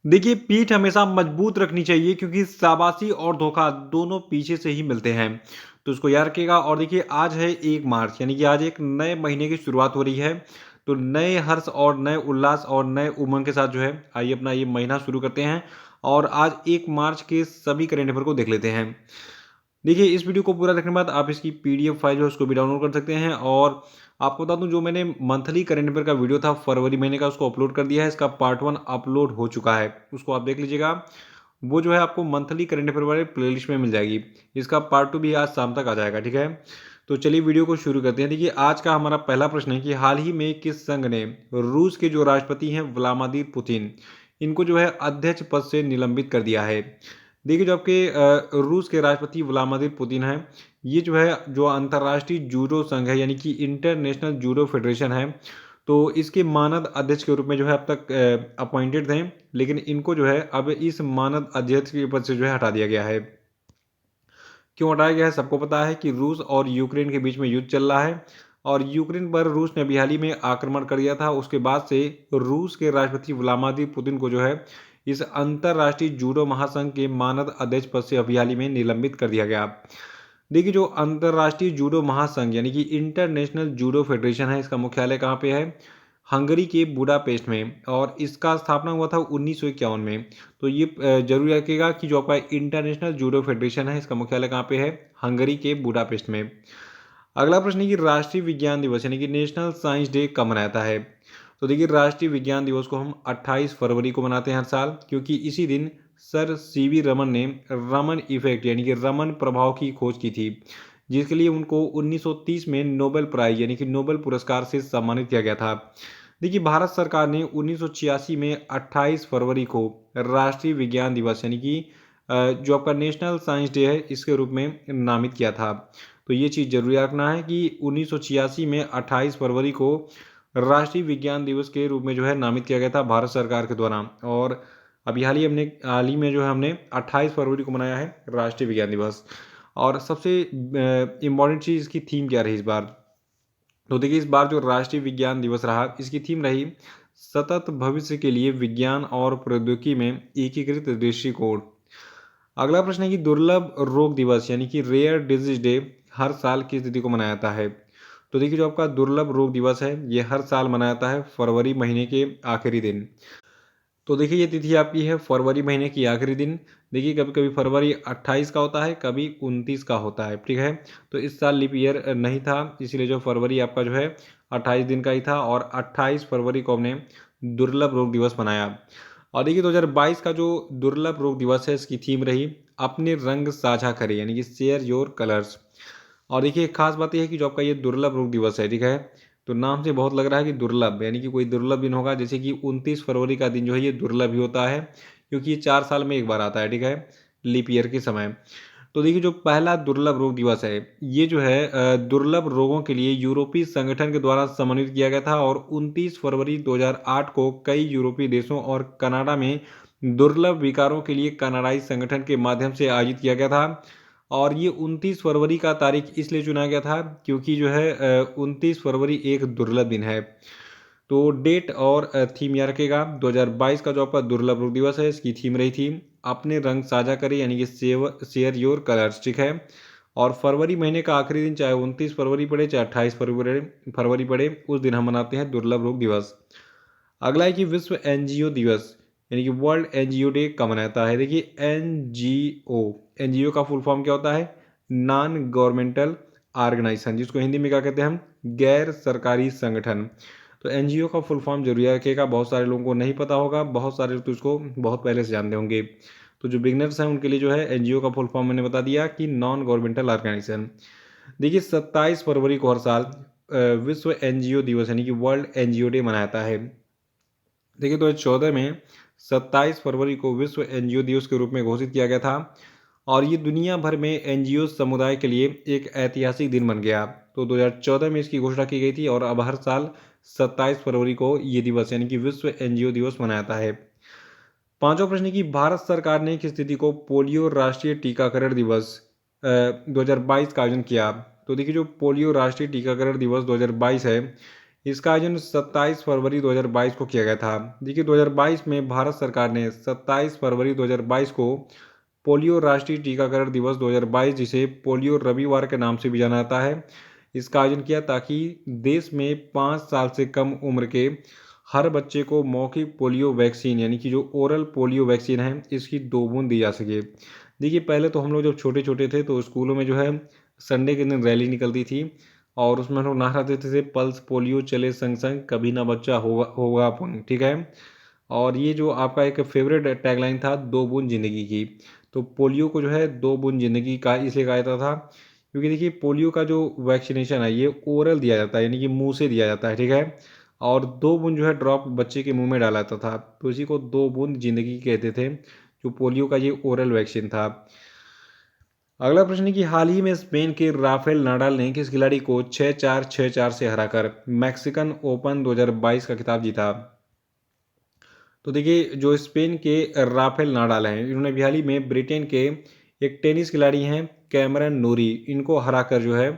देखिए, पीठ हमेशा मजबूत रखनी चाहिए क्योंकि शाबाशी और धोखा दोनों पीछे से ही मिलते हैं। तो इसको याद रखिएगा। और देखिए, आज है 1 मार्च, यानी कि आज एक नए महीने की शुरुआत हो रही है। तो नए हर्ष और नए उल्लास और नए उमंग के साथ जो है, आइए अपना ये महीना शुरू करते हैं। और आज 1 मार्च के सभी करंट अफेयर को देख लेते हैं। देखिए, इस वीडियो को पूरा देखने के बाद आप इसकी पीडीएफ फाइल जो है उसको भी डाउनलोड कर सकते हैं। और आपको बता दूं, जो मैंने मंथली करंट अफेयर का वीडियो था फरवरी महीने का, उसको अपलोड कर दिया है। इसका पार्ट 1 अपलोड हो चुका है, उसको आप देख लीजिएगा। वो जो है आपको मंथली करंट अफेयर वाले प्लेलिस्ट में मिल जाएगी। इसका पार्ट 2 भी आज शाम तक आ जाएगा, ठीक है। तो चलिए वीडियो को शुरू करते हैं। देखिए, आज का हमारा पहला प्रश्न है कि हाल ही में किस संघ ने रूस के जो राष्ट्रपति हैं व्लादिमीर पुतिन, इनको जो है अध्यक्ष पद से निलंबित कर दिया है। देखिए, जो आपके रूस के राष्ट्रपति व्लादिमीर पुतिन हैं, ये जो है जो अंतर्राष्ट्रीय जूडो संघ है, यानी कि इंटरनेशनल जूडो फेडरेशन है, तो इसके मानद अध्यक्ष के रूप में जो है अब तक अपॉइंटेड थे। लेकिन इनको जो है अब इस मानद अध्यक्ष के पद से जो है हटा दिया गया है। क्यों हटाया गया है? सबको पता है कि रूस और यूक्रेन के बीच में युद्ध चल रहा है और यूक्रेन पर रूस ने अभी हाल ही में आक्रमण कर दिया था। उसके बाद से रूस के राष्ट्रपति व्लादिमीर पुतिन को जो है इस अंतर्राष्ट्रीय जूडो महासंघ के मानद अध्यक्ष पद से अभी हाल ही में निलंबित कर दिया गया। देखिए, जो अंतर्राष्ट्रीय जूडो महासंघ यानी कि इंटरनेशनल जूडो फेडरेशन है, इसका मुख्यालय कहाँ पे है? हंगरी के बुडापेस्ट में। और इसका स्थापना हुआ था 1951 में। तो ये जरूर रखिएगा कि जो आपका इंटरनेशनल जूडो फेडरेशन है, इसका मुख्यालय कहाँ पे है? हंगरी के बुडापेस्ट में। अगला प्रश्न है कि राष्ट्रीय विज्ञान दिवस यानी कि नेशनल साइंस डे कब मनाता है? तो देखिए, राष्ट्रीय विज्ञान दिवस को हम 28 फरवरी को मनाते हैं हर साल, क्योंकि इसी दिन सर सीवी रमन ने रमन इफेक्ट यानी कि रमन प्रभाव की खोज की थी, जिसके लिए उनको 1930 में नोबेल प्राइज यानी कि नोबेल पुरस्कार से सम्मानित किया गया था। देखिए, भारत सरकार ने 1986 में 28 फरवरी को राष्ट्रीय विज्ञान दिवस यानी कि जो आपका नेशनल साइंस डे है, इसके रूप में नामित किया था। तो ये चीज़ जरूर याद रखना है कि 1986 में 28 फरवरी को राष्ट्रीय विज्ञान दिवस के रूप में जो है नामित किया गया था भारत सरकार के द्वारा। और अभी हाल ही में जो है हमने 28 फरवरी को मनाया है राष्ट्रीय विज्ञान दिवस। और सबसे इम्पॉर्टेंट चीज़, इसकी थीम क्या रही इस बार? तो देखिए, इस बार जो राष्ट्रीय विज्ञान दिवस रहा, इसकी थीम रही सतत भविष्य के लिए विज्ञान और प्रौद्योगिकी में एकीकृत दृष्टिकोण। अगला प्रश्न है कि दुर्लभ रोग दिवस यानी कि रेयर डिजीज डे हर साल किस तिथि को मनाया जाता है? तो देखिए, जो आपका दुर्लभ रोग दिवस है, ये हर साल मनाया जाता है फरवरी महीने के आखिरी दिन। तो देखिए, ये तिथि आपकी है फरवरी महीने की आखिरी दिन। देखिए, कभी कभी फरवरी 28 का होता है, कभी 29 का होता है, ठीक है। तो इस साल लीप ईयर नहीं था, इसीलिए जो फरवरी आपका जो है 28 दिन का ही था। और 28 फरवरी को हमने दुर्लभ रोग दिवस मनाया। और देखिए, 2022 का जो दुर्लभ रोग दिवस है, इसकी थीम रही अपने रंग साझा करें यानी कि शेयर योर कलर्स। और देखिए, एक खास बात यह है कि जो आपका ये दुर्लभ रोग दिवस है, ठीक है, तो नाम से बहुत लग रहा है कि दुर्लभ यानी कि कोई दुर्लभ दिन होगा। जैसे कि 29 फरवरी का दिन जो है ये दुर्लभ ही होता है, क्योंकि ये 4 साल में एक बार आता है, ठीक है, लीप ईयर के समय। तो देखिए, जो पहला दुर्लभ रोग दिवस है, ये जो है दुर्लभ रोगों के लिए यूरोपीय संगठन के द्वारा समन्वित किया गया था। और 29 फरवरी 2008 को कई यूरोपीय देशों और कनाडा में दुर्लभ विकारों के लिए कनाडाई संगठन के माध्यम से आयोजित किया गया था। और ये 29 फरवरी का तारीख इसलिए चुना गया था क्योंकि जो है 29 फरवरी एक दुर्लभ दिन है। तो डेट और थीम याद रखेगा। 2022 का जो आपका दुर्लभ रोग दिवस है, इसकी थीम रही थी अपने रंग साझा करें यानी कि शेयर योर कलर्स, ठीक है। और फरवरी महीने का आखिरी दिन, चाहे 29 फरवरी पड़े चाहे 28 फरवरी पड़े, उस दिन हम मनाते हैं दुर्लभ रोग दिवस। अगला है कि विश्व एनजीओ दिवस यानी कि वर्ल्ड एनजीओ डे कब मनाता है? देखिए, एनजीओ, एनजीओ का फुल फॉर्म क्या होता है? नॉन गवर्नमेंटल ऑर्गेनाइजेशन, जिसको हिंदी में क्या कहते हैं हम? गैर सरकारी संगठन। तो एनजीओ का फुल फॉर्म जरूर याद रखिएगा, बहुत सारे लोगों को नहीं पता होगा, बहुत सारे तो इसको बहुत पहले से जानते होंगे। तो जो बिगनर्स हैं उनके लिए जो है एनजीओ का फुल फॉर्म मैंने बता दिया कि नॉन गवर्नमेंटल ऑर्गेनाइजेशन। देखिए, 27 फरवरी को हर साल विश्व एनजीओ दिवस यानी कि वर्ल्ड एनजीओ डे मनाया जाता है। देखिए, 2014 में 27 फरवरी को विश्व एनजीओ दिवस के रूप में घोषित किया गया था। और ये दुनिया भर में एनजीओ समुदाय के लिए एक ऐतिहासिक दिन बन गया। तो 2014 में इसकी घोषणा की गई थी और अब हर साल 27 फरवरी को ये दिवस यानी कि विश्व एनजीओ दिवस मनाया जाता है। पांचवा प्रश्न है कि भारत सरकार ने किस तिथि को पोलियो राष्ट्रीय टीकाकरण दिवस 2022 का आयोजन किया? तो देखिए, जो पोलियो राष्ट्रीय टीकाकरण दिवस 2022 है, इसका आयोजन 27 फरवरी 2022 को किया गया था। देखिए 2022 में भारत सरकार ने 27 फरवरी 2022 को पोलियो राष्ट्रीय टीकाकरण दिवस 2022, जिसे पोलियो रविवार के नाम से भी जाना जाता है, इसका आयोजन किया ताकि देश में 5 साल से कम उम्र के हर बच्चे को मौखिक पोलियो वैक्सीन यानी कि जो ओरल पोलियो वैक्सीन है इसकी 2 बूंद दी जा सके। देखिए पहले तो हम लोग जब छोटे-छोटे थे तो स्कूलों में जो है संडे के दिन रैली निकलती थी और उसमें हम लोग नारा देते थे, पल्स पोलियो चले संग-संग, कभी ना बच्चा होगा होगा अपंग, ठीक है? और ये जो आपका एक फ़ेवरेट टैगलाइन था, 2 बूंद ज़िंदगी की। तो पोलियो को जो है 2 बूंद ज़िंदगी का इसलिए कहा जाता था क्योंकि देखिए पोलियो का जो वैक्सीनेशन है ये ओरल दिया जाता है यानी कि मुँह से दिया जाता है, ठीक है? और 2 बूंद जो है ड्रॉप बच्चे के मुँह में डाला जाता था, तो इसी को 2 बूंद ज़िंदगी कहते थे, जो पोलियो का ये ओरल वैक्सीन था। अगला प्रश्न है कि हाल ही में स्पेन के राफेल नाडाल ने किस खिलाड़ी को 6-4, 6-4 से हराकर मैक्सिकन ओपन 2022 का खिताब जीता? तो देखिए जो स्पेन के राफेल नाडाल हैं इन्होंने भी हाल ही में ब्रिटेन के एक टेनिस खिलाड़ी हैं कैमरन नोरी, इनको हराकर जो है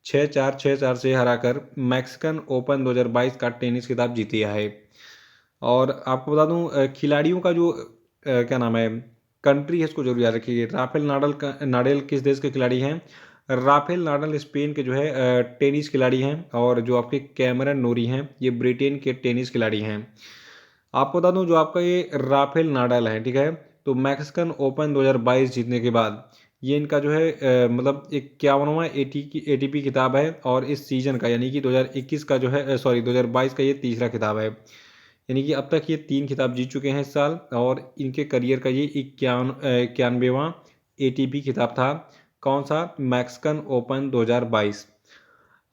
6-4, 6-4 से हराकर मैक्सिकन ओपन 2022 का टेनिस खिताब जीत लिया है। और आपको बता दूं खिलाड़ियों का जो क्या नाम है कंट्री है इसको जरूर याद रखिए। राफेल नाडल किस देश के खिलाड़ी हैं? राफेल नाडल स्पेन के जो है टेनिस खिलाड़ी हैं और जो आपके कैमरन नोरी हैं ये ब्रिटेन के टेनिस खिलाड़ी हैं। आपको बता दूं जो आपका ये राफेल नाडाल है, ठीक है, तो मैक्सिकन ओपन 2022 जीतने के बाद ये इनका जो है मतलब 51वां एटीपी खिताब है और इस सीजन का यानी कि 2021 का जो है 2022 का ये तीसरा खिताब है। यानी कि अब तक ये 3 खिताब जीत चुके हैं इस साल और इनके करियर का ये 91वां एटीपी खिताब था। कौन सा? Mexican open 2022।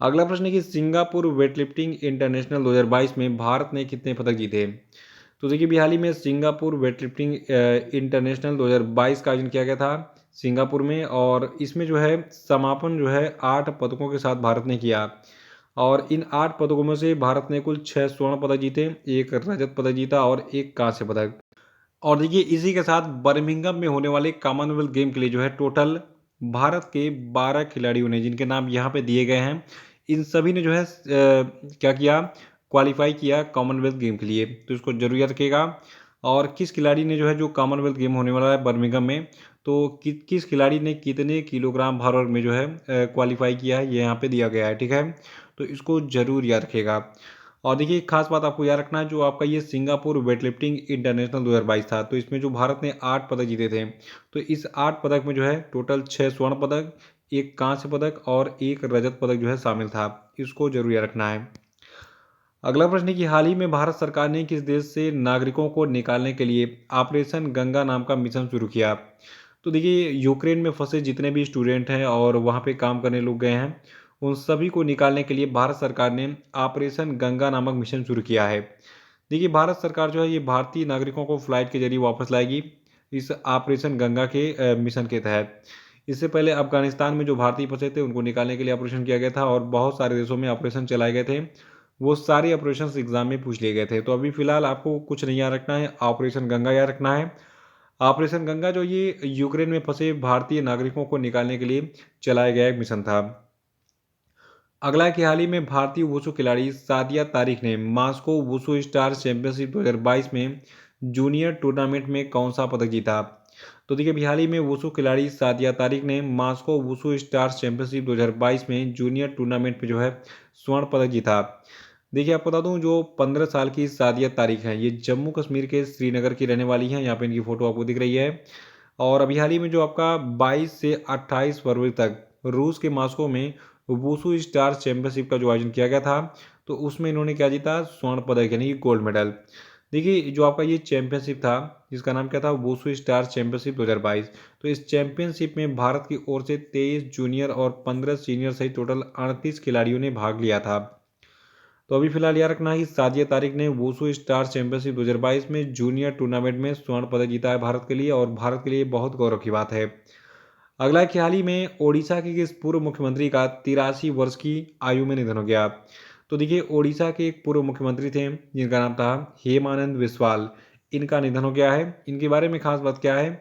अगला प्रश्न है कि सिंगापुर वेटलिफ्टिंग इंटरनेशनल 2022 में भारत ने कितने पदक जीते? तो देखिए भी हाल ही में सिंगापुर वेटलिफ्टिंग इंटरनेशनल 2022 का आयोजन किया गया था सिंगापुर में और इसमें जो है समापन जो है 8 पदकों के साथ भारत ने किया और इन 8 पदकों में से भारत ने कुल 6 स्वर्ण पदक जीते, 1 रजत पदक जीता और 1 कांस्य पदक। और देखिए इसी के साथ बर्मिंघम में होने वाले कॉमनवेल्थ गेम के लिए जो है टोटल भारत के 12 खिलाड़ियों ने जिनके नाम यहाँ पे दिए गए हैं इन सभी ने जो है क्या किया, क्वालिफाई किया कॉमनवेल्थ गेम के लिए, तो इसको जरूर याद रखिएगा। और किस खिलाड़ी ने जो है जो कॉमनवेल्थ गेम होने वाला है बर्मिंघम में, तो किस खिलाड़ी ने कितने किलोग्राम भार वर्ग में जो है क्वालिफाई किया है ये यहाँ पे दिया गया है, ठीक है, तो इसको जरूर याद रखिएगा। और देखिए एक खास बात आपको याद रखना है, जो आपका ये सिंगापुर वेटलिफ्टिंग इंटरनेशनल 2022 था तो इसमें जो भारत ने 8 पदक जीते थे, तो इस 8 पदक में जो है टोटल 6 स्वर्ण पदक, 1 कांस्य पदक और 1 रजत पदक जो है शामिल था, इसको जरूर याद रखना है। अगला प्रश्न है कि हाल ही में भारत सरकार ने किस देश से नागरिकों को निकालने के लिए ऑपरेशन गंगा नाम का मिशन शुरू किया? तो देखिए यूक्रेन में फंसे जितने भी स्टूडेंट हैं और वहाँ पे काम करने लोग गए हैं उन सभी को निकालने के लिए भारत सरकार ने ऑपरेशन गंगा नामक मिशन शुरू किया है। देखिए भारत सरकार जो है ये भारतीय नागरिकों को फ्लाइट के जरिए वापस लाएगी इस ऑपरेशन गंगा के मिशन के तहत। इससे पहले अफगानिस्तान में जो भारतीय फंसे थे उनको निकालने के लिए ऑपरेशन किया गया था और बहुत सारे देशों में ऑपरेशन चलाए गए थे, वो सारे ऑपरेशन एग्जाम में पूछ लिए गए थे। तो अभी फिलहाल आपको कुछ नहीं याद रखना है, ऑपरेशन गंगा याद रखना है। ऑपरेशन गंगा जो ये यूक्रेन में फंसे भारतीय नागरिकों को निकालने के लिए चलाया गया एक मिशन था। अगला है कि हाल ही में भारतीय वुशु खिलाड़ी सादिया तारिक ने मास्को वुशु स्टार चैंपियनशिप 2022 में जूनियर टूर्नामेंट में कौन सा पदक जीता? तो देखिए अभी हाल ही में वुशु खिलाड़ी सादिया तारिक ने मास्को वुशु स्टार चैंपियनशिप 2022 में जूनियर टूर्नामेंट में जो है स्वर्ण पदक जीता। देखिए आपको बता दूं जो 15 साल की सादिया तारिक हैं ये जम्मू कश्मीर के श्रीनगर की रहने वाली हैं, यहाँ पे इनकी फोटो आपको दिख रही है। और अभी हाल ही में जो आपका 22 से 28 फरवरी तक रूस के मास्को में वुशु स्टार चैंपियनशिप का जो आयोजन किया गया था तो उसमें इन्होंने क्या जीता, स्वर्ण पदक यानी कि गोल्ड मेडल। देखिए जो आपका ये चैंपियनशिप था जिसका नाम क्या था, वुशु स्टार चैंपियनशिप 2022, तो इस चैंपियनशिप में भारत की ओर से 23 जूनियर और 15 सीनियर सहित टोटल 38 खिलाड़ियों ने भाग लिया था। तो अभी फिलहाल याद रखना है कि सादिया तारिक ने वुशु स्टार चैंपियनशिप 2022 में जूनियर टूर्नामेंट में स्वर्ण पदक जीता है भारत के लिए और भारत के लिए बहुत गौरव की बात है। अगला है कि हाल ही में ओडिशा के किस पूर्व मुख्यमंत्री का 83 वर्ष की आयु में निधन हो गया? तो देखिए ओडिशा के एक पूर्व मुख्यमंत्री थे जिनका नाम था हेमानंद बिस्वाल, इनका निधन हो गया है। इनके बारे में खास बात क्या है,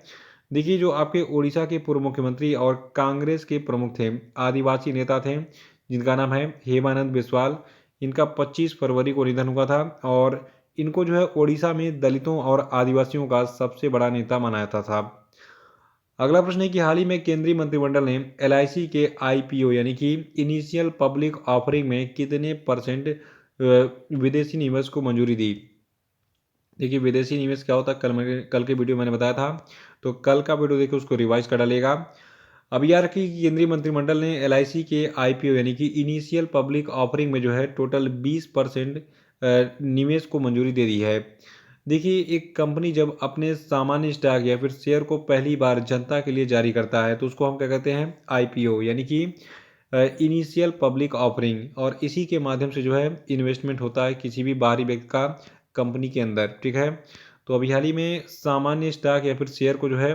देखिए जो आपके ओडिशा के पूर्व मुख्यमंत्री और कांग्रेस के प्रमुख थे, आदिवासी नेता थे जिनका नाम है हेमानंद बिस्वाल, इनका 25 फरवरी को निधन हुआ था और इनको जो है ओडिशा में दलितों और आदिवासियों का सबसे बड़ा नेता माना जाता था। अगला प्रश्न है कि हाल ही में केंद्रीय मंत्रिमंडल ने एलआईसी के आईपीओ यानी कि इनिशियल पब्लिक ऑफरिंग में कितने परसेंट विदेशी निवेश को मंजूरी दी। देखिए विदेशी निवेश क्या होता है, कल के वीडियो मैंने बताया था, तो कल का वीडियो देखिए उसको रिवाइज करा लेगा। अब यार कि केंद्रीय मंत्रिमंडल ने एलआईसी के आईपीओ यानी कि इनिशियल पब्लिक ऑफरिंग में जो है टोटल 20% निवेश को मंजूरी दे दी है। देखिए एक कंपनी जब अपने सामान्य स्टॉक या फिर शेयर को पहली बार जनता के लिए जारी करता है तो उसको हम क्या कहते हैं, आईपीओ यानी कि इनिशियल पब्लिक ऑफरिंग, और इसी के माध्यम से जो है इन्वेस्टमेंट होता है किसी भी बाहरी व्यक्ति का कंपनी के अंदर। ठीक है, तो अभी हाल ही में सामान्य स्टॉक या फिर शेयर को जो है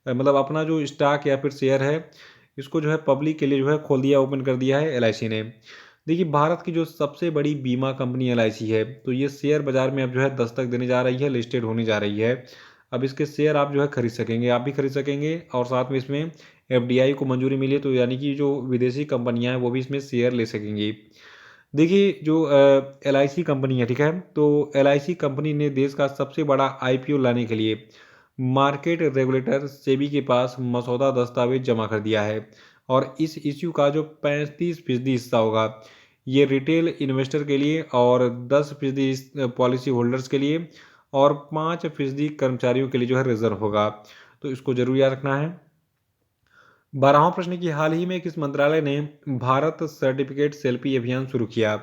मतलब अपना जो स्टॉक या फिर शेयर है इसको जो है पब्लिक के लिए जो है खोल दिया, ओपन कर दिया है एलआईसी ने। देखिए भारत की जो सबसे बड़ी बीमा कंपनी एलआईसी है तो ये शेयर बाजार में अब जो है दस्तक देने जा रही है, लिस्टेड होने जा रही है। अब इसके शेयर आप जो है खरीद सकेंगे, आप भी खरीद सकेंगे, और साथ में इसमें एफडीआई को मंजूरी मिली है तो यानी कि जो विदेशी कंपनियां हैं वो भी इसमें शेयर ले सकेंगी। देखिए जो एलआईसी कंपनी है, ठीक है, तो एलआईसी कंपनी ने देश का सबसे बड़ा आईपीओ लाने के लिए मार्केट रेगुलेटर सेबी के पास मसौदा दस्तावेज जमा कर दिया है, और इस इश्यू का जो 35% हिस्सा होगा ये रिटेल इन्वेस्टर के लिए और 10% पॉलिसी होल्डर्स के लिए और 5% कर्मचारियों के लिए जो है रिजर्व होगा। तो इसको जरूर याद रखना है। 12वां प्रश्न की हाल ही में किस मंत्रालय ने भारत सर्टिफिकेट सेल्फी अभियान शुरू किया।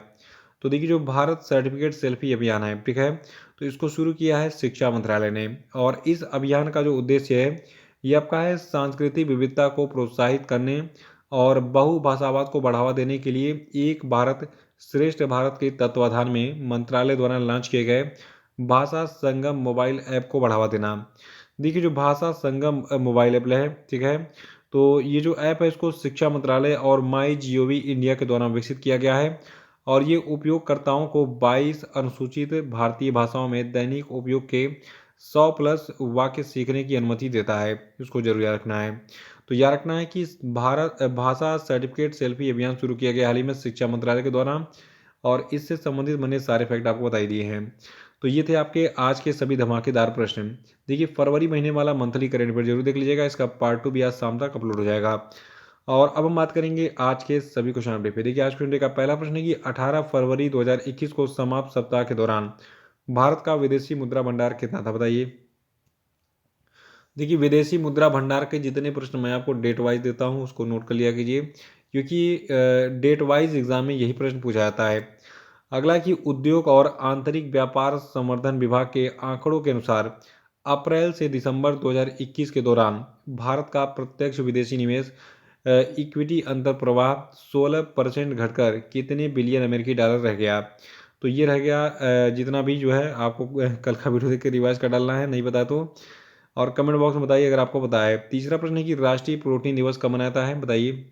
तो देखिए जो भारत सर्टिफिकेट सेल्फी अभियान है, ठीक है, तो इसको शुरू किया है शिक्षा मंत्रालय ने, और इस अभियान का जो उद्देश्य है ये आपका है सांस्कृतिक विविधता को प्रोत्साहित करने और बहुभाषावाद को बढ़ावा देने के लिए एक भारत श्रेष्ठ भारत के तत्वाधान में मंत्रालय द्वारा लॉन्च किए गए भाषा संगम मोबाइल ऐप को बढ़ावा देना। देखिए जो भाषा संगम मोबाइल ऐप है, ठीक है, तो ये जो ऐप है इसको शिक्षा मंत्रालय और माई जीओवी इंडिया के द्वारा विकसित किया गया है, और ये उपयोगकर्ताओं को 22 अनुसूचित भारतीय भाषाओं में दैनिक उपयोग के 100+ वाक्य सीखने की अनुमति देता है। इसको जरूर याद रखना है। तो याद रखना है कि भारत भाषा सर्टिफिकेट सेल्फी अभियान शुरू किया गया हाल ही में शिक्षा मंत्रालय के द्वारा, और इससे संबंधित मैंने सारे फैक्ट आपको बताई दिए हैं। तो ये थे आपके आज के सभी धमाकेदार प्रश्न। देखिए फरवरी महीने वाला मंथली करेंट अफेयर जरूर देख लीजिएगा, इसका पार्ट 2 भी आज शाम तक अपलोड हो जाएगा। और अब हम बात करेंगे आज के सभी क्वेश्चन अपडेट पे। देखिए आज क्वेश्चन का पहला प्रश्न है कि 18 फरवरी 2021 को समाप्त सप्ताह के दौरान भारत का विदेशी मुद्रा भंडार कितना था, बताइए। देखिए विदेशी मुद्रा भंडार के जितने प्रश्न मैं आपको डेट वाइज देता हूँ उसको नोट कर लिया कीजिए, क्योंकि डेट वाइज एग्जाम में यही प्रश्न पूछा जाता है। अगला कि उद्योग और आंतरिक व्यापार संवर्धन विभाग के आंकड़ों के अनुसार अप्रैल से दिसंबर 2021 के दौरान भारत का प्रत्यक्ष विदेशी निवेश इक्विटी अंतर प्रवाह 16% घटकर कितने बिलियन अमेरिकी डॉलर रह गया। तो ये रह गया जितना भी जो है आपको कल का वीडियो देख के रिवाइज कर डालना है, नहीं पता तो, और कमेंट बॉक्स में बताइए अगर आपको पता है। तीसरा प्रश्न है कि राष्ट्रीय प्रोटीन दिवस कब मनाता है, बताइए।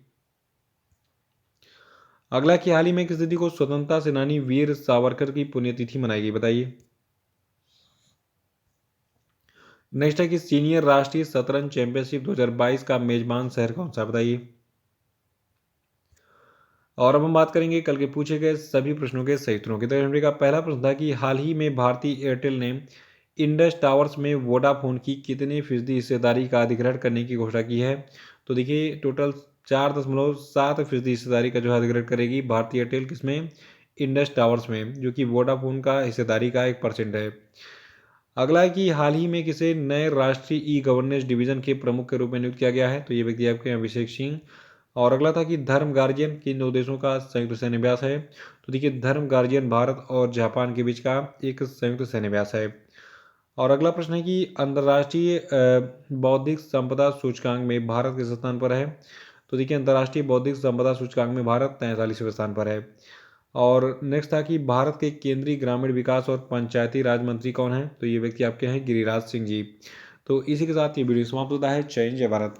अगला कि हाल ही में किस तिथि को स्वतंत्रता सेनानी वीर सावरकर की पुण्यतिथि मनाई गई, बताइए। नेक्स्ट है कि सीनियर राष्ट्रीय शतरंज चैंपियनशिप 2022 का मेजबान शहर कौन सा, बताइए। और अब हम बात करेंगे कल के पूछे गए सभी प्रश्नों के सही उत्तरों की। तो का पहला प्रश्न था कि हाल ही में भारतीय एयरटेल ने इंडस टावर्स में वोडाफोन की कितने फीसदी हिस्सेदारी का अधिग्रहण करने की घोषणा की है। तो देखिए टोटल 4.7% हिस्सेदारी का जो है अधिग्रहण करेगी भारतीय एयरटेल, किसमें, इंडस टावर्स में, जो कि वोडाफोन का हिस्सेदारी का 1% है। अगला है कि हाल ही में किसे नए राष्ट्रीय ई गवर्नेंस डिवीजन के प्रमुख के रूप में नियुक्त किया गया है। तो ये व्यक्ति आपके अभिषेक सिंह। और अगला था कि धर्म गार्जियन किन दो देशों का संयुक्त सैन्याभ्यास है। तो देखिए धर्म गार्जियन भारत और जापान के बीच का एक संयुक्त सैन्याभ्यास है। और अगला प्रश्न है कि अंतर्राष्ट्रीय बौद्धिक संपदा सूचकांक में भारत किस स्थान पर है। तो देखिए अंतर्राष्ट्रीय बौद्धिक संपदा सूचकांक में भारत 43वें स्थान पर है। और नेक्स्ट था कि भारत के केंद्रीय ग्रामीण विकास और पंचायती राज मंत्री कौन है। तो ये व्यक्ति आपके हैं गिरिराज सिंह जी। तो इसी के साथ ये वीडियो समाप्त होता है। जय हिंद, जय भारत।